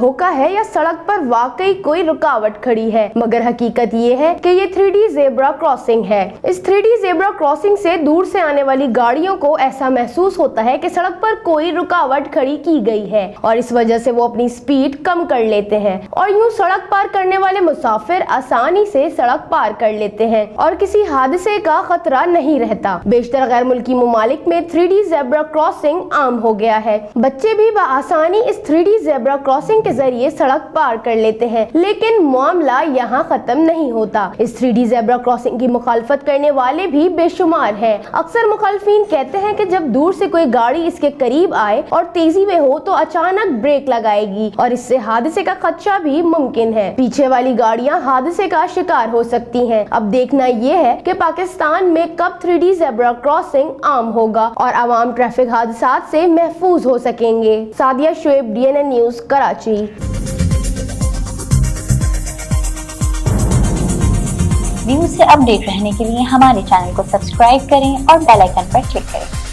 धोखा है या सड़क पर वाकई कोई रुकावट खड़ी है, मगर हकीकत ये है कि ये 3D ज़ेब्रा क्रॉसिंग है। इस 3D ज़ेब्रा क्रॉसिंग से दूर से आने वाली गाड़ियों को ऐसा महसूस होता है कि सड़क पर कोई रुकावट खड़ी की गई है और इस वजह से वो अपनी स्पीड कम कर लेते हैं और यूं सड़क पार करने वाले मुसाफिर आसानी से सड़क पार कर लेते हैं और किसी हादसे का खतरा नहीं रहता। बेशतर गैर मुल्की ममालिक में 3D ज़ेब्रा क्रॉसिंग आम हो गया है। बच्चे भी आसानी इस 3D ज़ेब्रा क्रॉसिंग के जरिए सड़क पार कर लेते हैं, लेकिन मामला यहाँ खत्म नहीं होता। इस 3D ज़ेब्रा क्रॉसिंग की मुखालफत करने वाले भी बेशुमार हैं। अक्सर मुखालफिन कहते हैं कि जब दूर से कोई गाड़ी इसके करीब आए और तेजी में हो तो अचानक ब्रेक लगाएगी और इससे हादसे का खदशा भी मुमकिन है। पीछे वाली गाड़ियां हादसे का शिकार हो सकती हैं। अब देखना ये है कि पाकिस्तान में कब 3D ज़ेब्रा क्रॉसिंग आम होगा और आवाम ट्रैफिक हादसात से महफूज हो सकेंगे। Sadia Shoaib, DNN news, Karachi. News से अपडेट रहने के लिए हमारे चैनल को सब्सक्राइब करें और बेल आइकन पर क्लिक करें।